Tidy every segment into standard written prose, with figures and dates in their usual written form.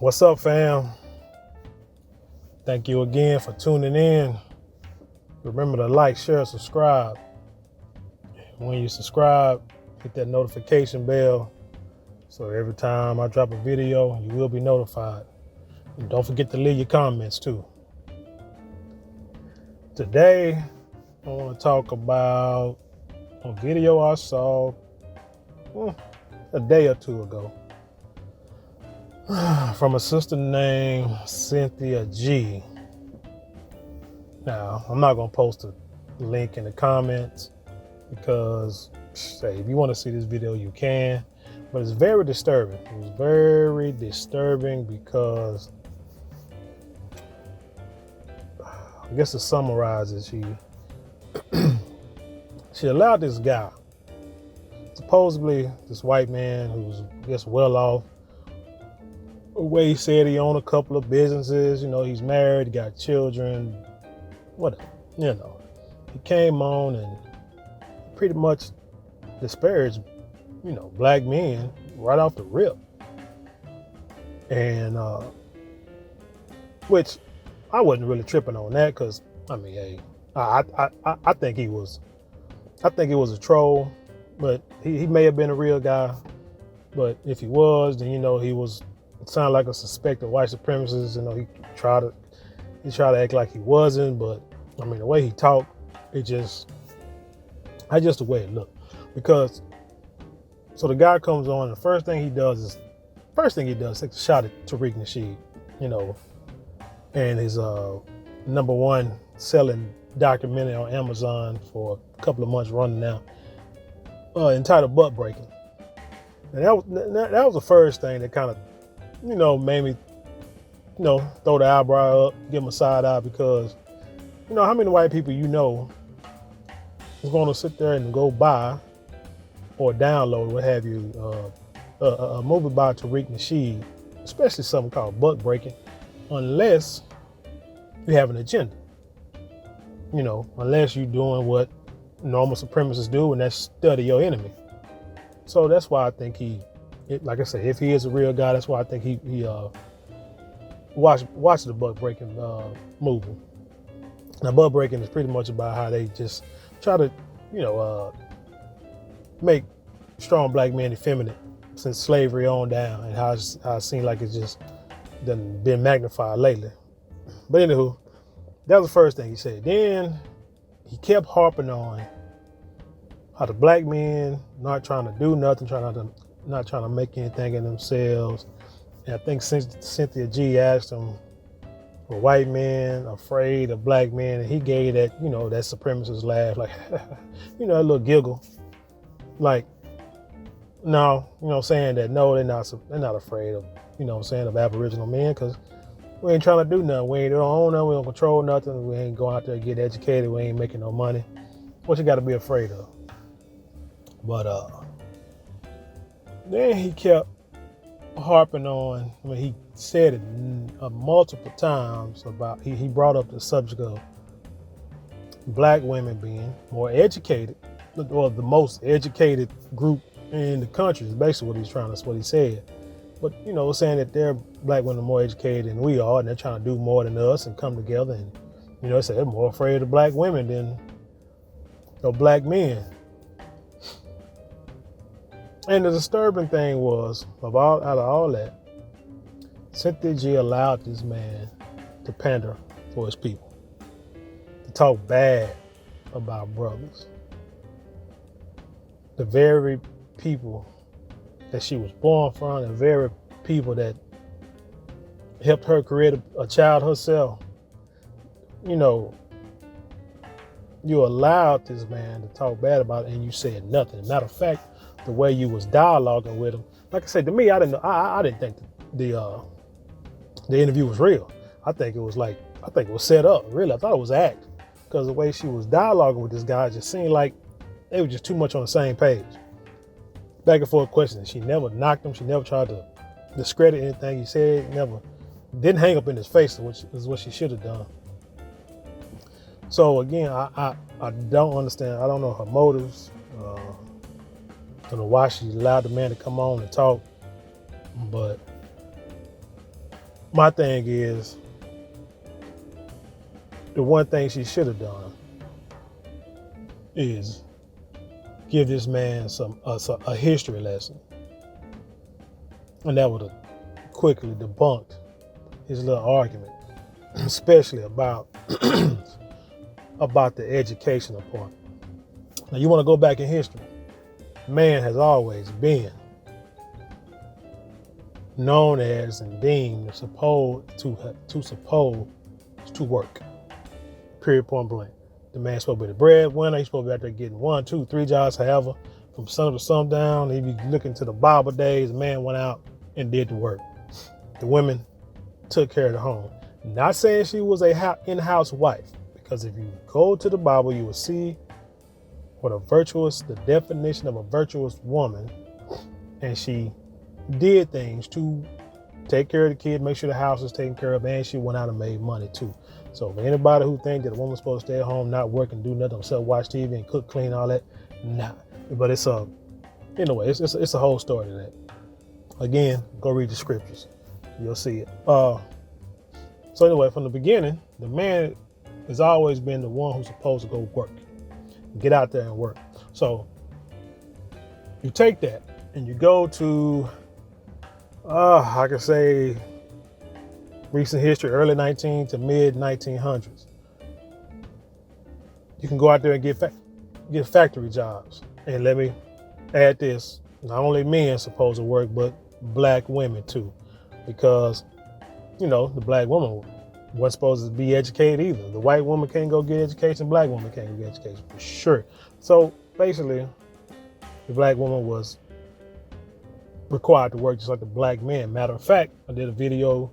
What's up, fam? Thank you again for tuning in. Remember to like, share, subscribe. When you subscribe, hit that notification bell so every time I drop a video, you will be notified. And don't forget to leave your comments too. Today, I want to talk about a video I saw a day or two ago from a sister named Cynthia G. Now, I'm not going to post a link in the comments because, if you want to see this video, you can. But it's very disturbing. It was very disturbing because, I guess to summarize it, she allowed this guy, supposedly this white man who's, I guess, well off. The way he said he owned a couple of businesses, he's married, got children, whatever, He came on and pretty much disparaged, black men right off the rip. And, which I wasn't really tripping on that because, I think he was a troll, but he may have been a real guy. But if he was, then, he was, it sounded like a suspected white supremacist. He tried to act like he wasn't, but the way he talked, that's just the way it looked. Because, so the guy comes on, and the first thing he does is take a shot at Tariq Nasheed, and his number one selling documentary on Amazon for a couple of months running now, entitled Butt Breaking. And that was the first thing that kind of, made me, throw the eyebrow up, give him a side eye, because, how many white people is going to sit there and go buy or download, what have you, a movie by Tariq Nasheed, especially something called Butt Breaking, unless you have an agenda. Unless you're doing what normal supremacists do, and that's study your enemy. So that's why I think like I said, if he is a real guy, that's why I think he watched the Butt Breaking movie. Now, Butt Breaking is pretty much about how they just try to, make strong black men effeminate since slavery on down, and how it seems like it's just been magnified lately. But anywho, that was the first thing he said. Then he kept harping on how the black men not trying to do nothing, not trying to make anything in themselves. And I think Cynthia G asked him, were white men afraid of black men? And he gave that, that supremacist laugh, like, a little giggle. Like, no, saying that, no, they're not afraid of, of Aboriginal men, because we ain't trying to do nothing. We don't own nothing. We don't control nothing. We ain't going out there to get educated. We ain't making no money. What you got to be afraid of? But then he kept harping on. He said it multiple times about. He brought up the subject of black women being more educated, or the most educated group in the country. Is basically what he said. But saying that they're black women are more educated than we are, and they're trying to do more than us and come together. And they say they're more afraid of black women than black men. And the disturbing thing was, out of all that, Cynthia G allowed this man to pander for his people, to talk bad about brothers. The very people that she was born from, the very people that helped her create a child herself. You allowed this man to talk bad about it, and you said nothing. Matter of fact, the way you was dialoguing with him, like I said, to me, I didn't know. I didn't think the interview was real. I think it was set up. Really, I thought it was act, because the way she was dialoguing with this guy just seemed like they were just too much on the same page. Back and forth questions. She never knocked him. She never tried to discredit anything he said. Didn't hang up in his face, which is what she should have done. So again, I don't understand. I don't know her motives. I don't know why she allowed the man to come on and talk, but My thing is, the one thing she should have done is give this man a history lesson, and that would have quickly debunked his little argument, especially about about the educational part. Now, you want to go back in history. Man has always been known as and deemed supposed to work. Period, point blank. The man's supposed to be the breadwinner. He's supposed to be out there getting 1, 2, 3 jobs, however, from sun to sundown. If you look into the Bible days, the man went out and did the work. The women took care of the home. Not saying she was a in-house wife, because if you go to the Bible, you will see what the definition of a virtuous woman, and she did things to take care of the kid, make sure the house is taken care of, and she went out and made money too. So for anybody who think that a woman's supposed to stay at home, not work and do nothing except watch TV and cook, clean, all that, nah. But it's a whole story to that. Again, go read the scriptures. You'll see it. So anyway, from the beginning, the man has always been the one who's supposed to go work. Get out there and work. So you take that and you go to, I can say, recent history, early 19 to mid 1900s. You can go out there and get factory jobs. And let me add this: not only men supposed to work, but black women too, because the black woman wasn't supposed to be educated either. The white woman can't go get education, black woman can't go get education for sure. So basically, the black woman was required to work just like the black man. Matter of fact, I did a video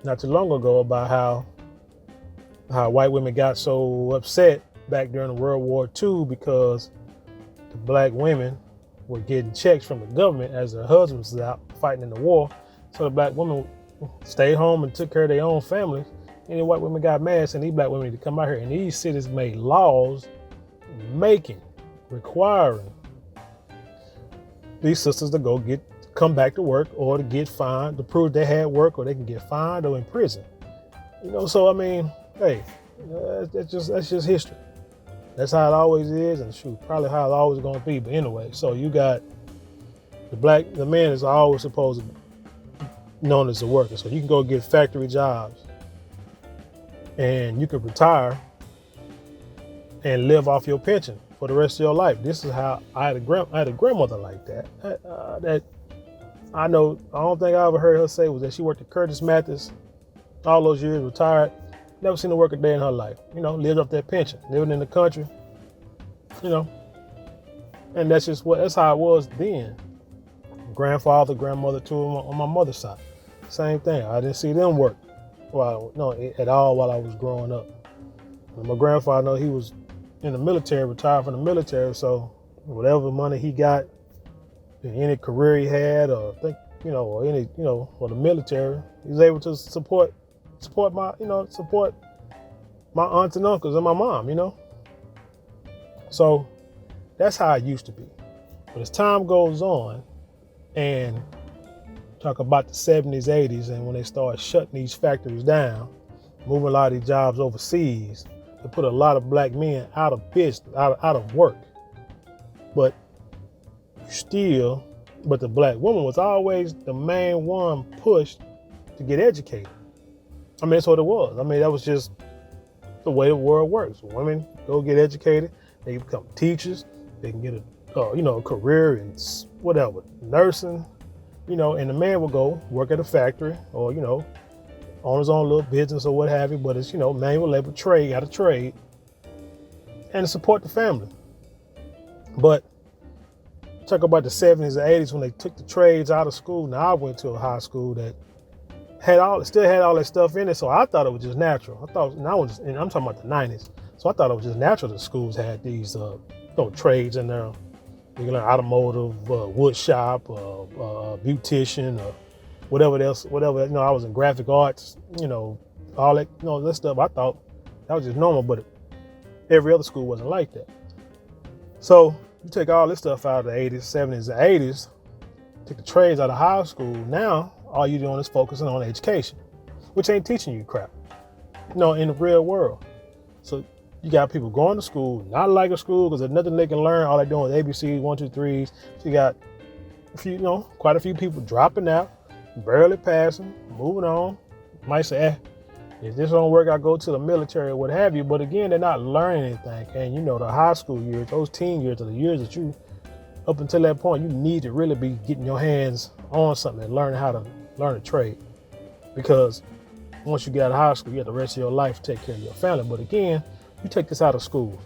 not too long ago about how white women got so upset back during World War II because the black women were getting checks from the government as their husbands was out fighting in the war. So the black women stayed home and took care of their own families. And the white women got mad saying these black women need to come out here. And these cities made laws requiring these sisters to come back to work or to get fined to prove they had work, or they can get fined or in prison. So I mean, hey, that's just history. That's how it always is, and shoot, probably how it's always going to be. But anyway, so you got the man is always supposed to be known as a worker. So you can go get factory jobs, and you can retire and live off your pension for the rest of your life. This is how I had a grandmother like that. That I know. I don't think I ever heard her say was that she worked at Curtis Mathis all those years, retired, never seen her work a day in her life. Lived off that pension, living in the country. And that's how it was then. Grandfather, grandmother too on my mother's side, same thing. I didn't see them work at all while I was growing up. And my grandfather, he was in the military, retired from the military, so whatever money he got in any career he had, or the military, he was able to support my aunts and uncles and my mom. So that's how it used to be. But as time goes on, and talk about the 70s, 80s, and when they started shutting these factories down, moving a lot of these jobs overseas, they put a lot of black men out of business, out of work. But the black woman was always the main one pushed to get educated. I mean, that's what it was. I mean, that was just the way the world works. Women go get educated, they become teachers, they can get a career in whatever, nursing, and the man will go work at a factory or, on his own little business or what have you, but it's, manual labor, got a trade, and support the family. But talk about the 70s and 80s when they took the trades out of school. Now, I went to a high school that still had all that stuff in it, so I thought it was just natural. And I'm talking about the 90s, so I thought it was just natural that schools had these trades in there. You can learn automotive, wood shop, beautician, or whatever else. Whatever, I was in graphic arts, all that, that stuff. I thought that was just normal, but every other school wasn't like that. So you take all this stuff out of the 80s, 70s, and 80s, take the trades out of high school. Now, all you're doing is focusing on education. which ain't teaching you crap, in the real world. So you got people going to school, not liking school because there's nothing they can learn. All they're doing is ABCs, 1, 2, 3s. So you got quite a few people dropping out, barely passing, moving on. Might say, if this don't work, I go to the military or what have you. But again, they're not learning anything. And the high school years, those teen years are the years that you, up until that point, you need to really be getting your hands on something and learn how to learn a trade. Because once you get out of high school, you have the rest of your life to take care of your family. But again, you take this out of school.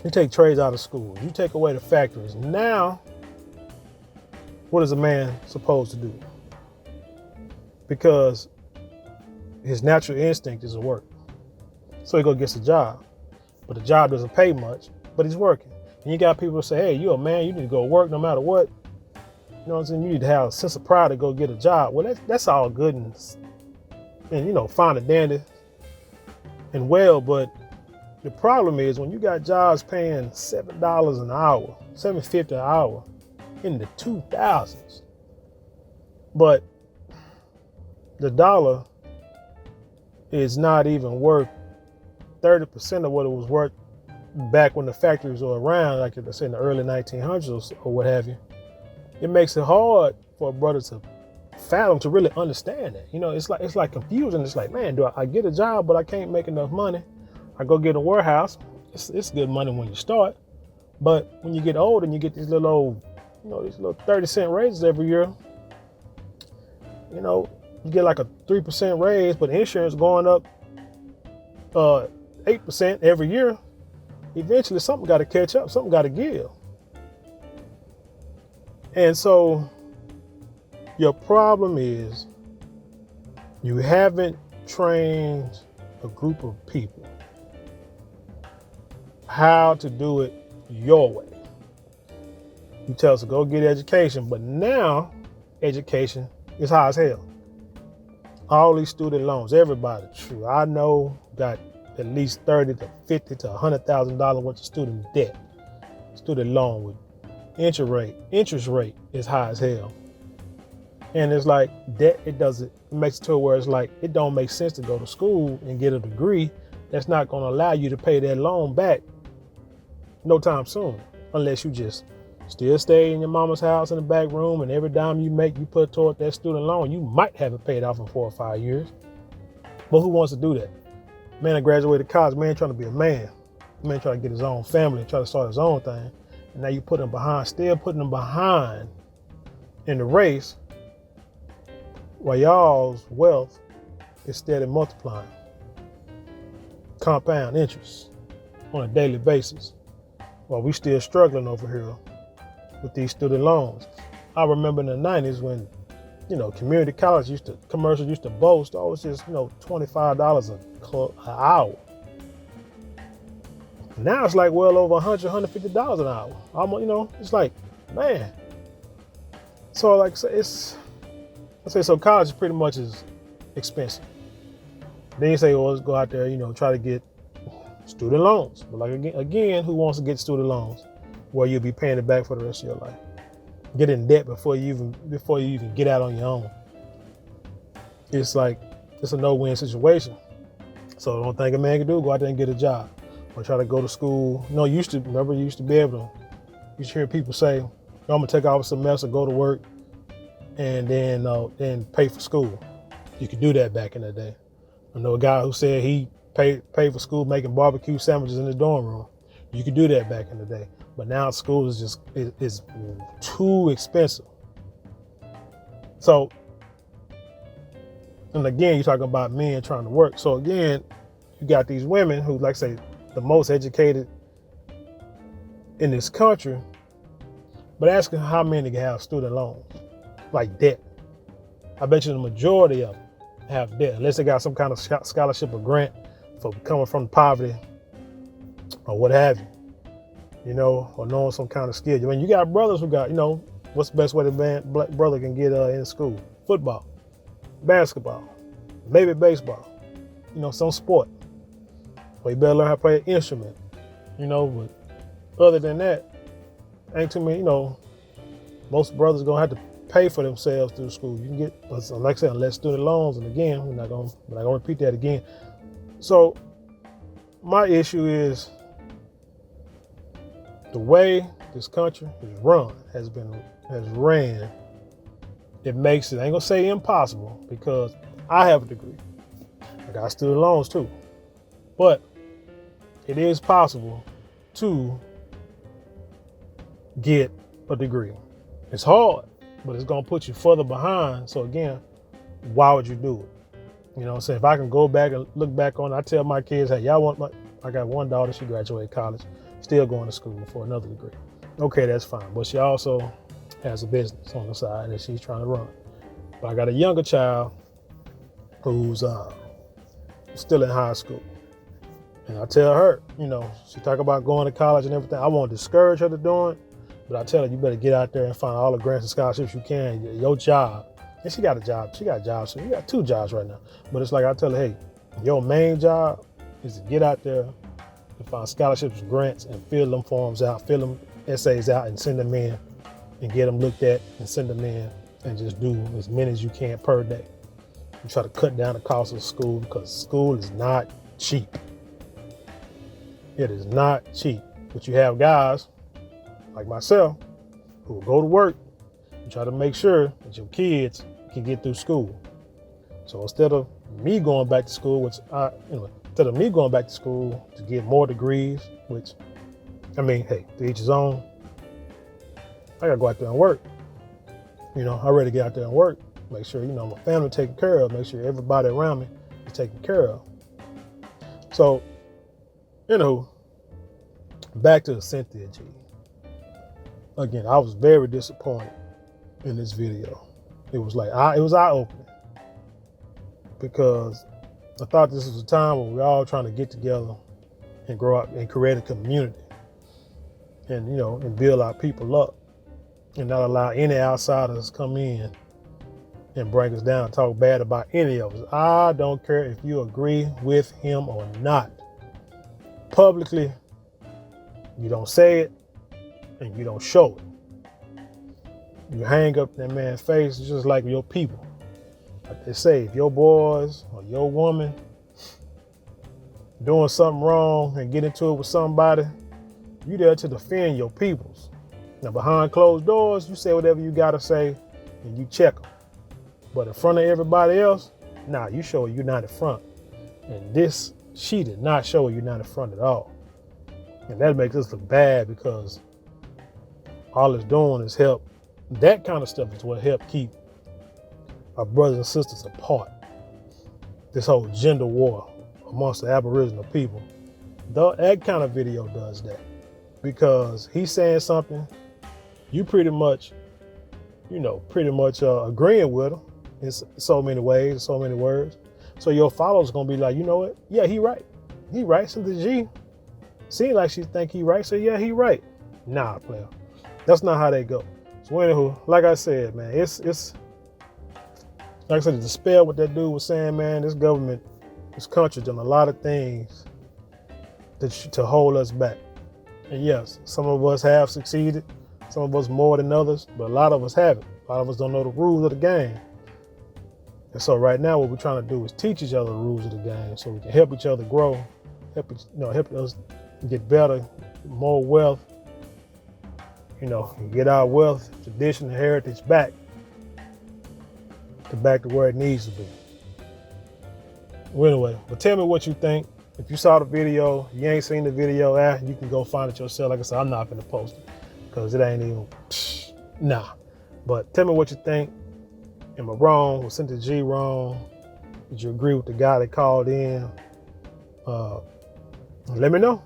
You take trades out of school. You take away the factories. Now, what is a man supposed to do? Because his natural instinct is to work. So he go gets a job. But the job doesn't pay much, but he's working. And you got people who say, hey, you're a man, you need to go work no matter what. You know what I'm saying? You need to have a sense of pride to go get a job. Well, that's all good and fine and dandy and well, but the problem is when you got jobs paying $7 an hour, $7.50 an hour in the 2000s, but the dollar is not even worth 30% of what it was worth back when the factories were around, like let's say in the early 1900s or what have you. It makes it hard for a brother to fathom, to really understand that. It's like confusing. It's like, man, do I get a job, but I can't make enough money? I go get a warehouse. It's good money when you start, but when you get old and you get these little 30-cent raises every year, you get like a 3% raise, but insurance going up 8% every year. Eventually, something got to catch up. Something got to give. And so your problem is you haven't trained a group of people how to do it your way. You tell us to go get education, but now education is high as hell. All these student loans, everybody, true, I know, got at least $30 to $50 to $100,000 worth of student debt. Student loan with interest rate is high as hell. And it's like that, it makes it to where it's like, it don't make sense to go to school and get a degree that's not going to allow you to pay that loan back no time soon, unless you just still stay in your mama's house in the back room, and every dime you make, you put toward that student loan. You might have it paid off in 4 or 5 years. But who wants to do that? Man that graduated college, man trying to be a man. Man trying to get his own family, try to start his own thing. And now you put him behind, still putting him behind in the race, while y'all's wealth is steady multiplying. Compound interest on a daily basis, while we still struggling over here with these student loans. I remember in the 90s when, community college commercials used to boast, oh, it's just, $25 an hour. Now it's like well over $100, $150 an hour. Almost, it's like, man. So like, so college pretty much is expensive. Then you say, well, let's go out there, try to get student loans. But like again, who wants to get student loans where you'll be paying it back for the rest of your life? Get in debt before you even get out on your own. It's like, it's a no-win situation. So the only thing a man can do, go out there and get a job or try to go to school. You used to be able to, you should hear people say, I'm gonna take off a semester, go to work, and then pay for school. You could do that back in the day. I know a guy who said he paid for school making barbecue sandwiches in the dorm room. You could do that back in the day. But now school is is too expensive. So, and again, you're talking about men trying to work. So again, you got these women who, like say, the most educated in this country, but asking how many can have student loans, like debt. I bet you the majority of them have debt, unless they got some kind of scholarship or grant for coming from poverty or what have you. Or knowing some kind of skill. I mean, you got brothers who got, what's the best way the black brother can get in school? Football, basketball, maybe baseball, some sport. Well, you better learn how to play an instrument, but other than that, ain't too many, most brothers gonna have to pay for themselves through school. You can get, like I said, less student loans. And again, we're not gonna repeat that again. So my issue is the way this country is run, has ran. It makes it, I ain't gonna say impossible, because I have a degree. I got student loans too. But it is possible to get a degree. It's hard, but it's gonna put you further behind. So again, why would you do it? You know what I'm saying? If I can go back and look back on it, I tell my kids, hey, I got one daughter, she graduated college, still going to school for another degree. Okay, that's fine. But she also has a business on the side that she's trying to run. But I got a younger child who's still in high school. And I tell her, you know, she talk about going to college and everything. I won't discourage her to doing it, but I tell her, you better get out there and find all the grants and scholarships you can. Your job. And she got a job. She got jobs. So you got 2 jobs right now. But it's like I tell her, hey, your main job is to get out there and find scholarships and grants and fill them forms out, fill them essays out and send them in and get them looked at and send them in and just do as many as you can per day. You try to cut down the cost of school, because school is not cheap. It is not cheap. But you have guys like myself who will go to work and try to make sure that your kids can get through school. So instead of me going back to school, instead of me going back to school to get more degrees, which, I mean, hey, to each his own, I gotta go out there and work. You know, I ready to get out there and work. Make sure, you know, my family taken care of. Make sure everybody around me is taken care of. So, you know, back to Cynthia G. Again, I was very disappointed in this video. It was eye-opening, because I thought this was a time where we're all trying to get together and grow up and create a community, and, you know, and build our people up, and not allow any outsiders to come in and bring us down, talk bad about any of us. I don't care if you agree with him or not. Publicly, you don't say it and you don't show it. You hang up that man's face just like your people. Like they say, if your boys or your woman doing something wrong and get into it with somebody, you there to defend your peoples. Now, behind closed doors, you say whatever you gotta say and you check them. But in front of everybody else, nah, you show a united front. And she did not show a united front at all. And that makes us look bad, because all it's doing is help. That kind of stuff is what helped keep our brothers and sisters apart. This whole gender war amongst the Aboriginal people. That kind of video does that, because he's saying something, you pretty much agreeing with him in so many ways, so many words. So your followers gonna be like, you know what? Yeah, he right. He right. Cynthia G seems like she think he right. So yeah, he right. Nah, player. That's not how they go. So anywho, like I said, man, it's like I said, to dispel what that dude was saying, man. This government, this country done a lot of things to hold us back. And yes, some of us have succeeded, some of us more than others, but a lot of us haven't. A lot of us don't know the rules of the game. And so right now, what we're trying to do is teach each other the rules of the game, so we can help each other grow, help us get better, more wealth, get our wealth, tradition, and heritage back to where it needs to be. Well, anyway, but tell me what you think. If you saw the video, you ain't seen the video, you can go find it yourself. Like I said, I'm not gonna post it because it ain't even, nah. But tell me what you think. Am I wrong? Was Cynthia G wrong? Did you agree with the guy that called in? Let me know.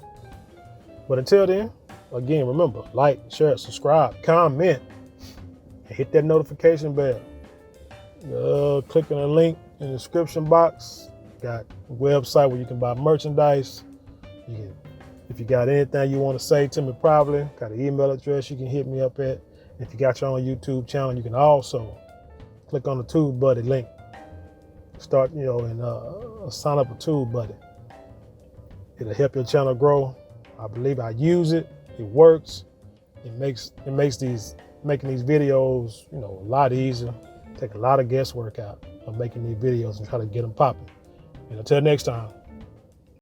But until then, again, remember, like, share, subscribe, comment, and hit that notification bell. Click on the link in the description box. Got a website where you can buy merchandise. If you got anything you want to say to me privately, got an email address you can hit me up at. If you got your own YouTube channel, you can also click on the TubeBuddy link. Start, and sign up a TubeBuddy. It'll help your channel grow. I believe I use it. It works. It makes these making these videos, a lot easier. Take a lot of guesswork out of making these videos and try to get them popping. And until next time.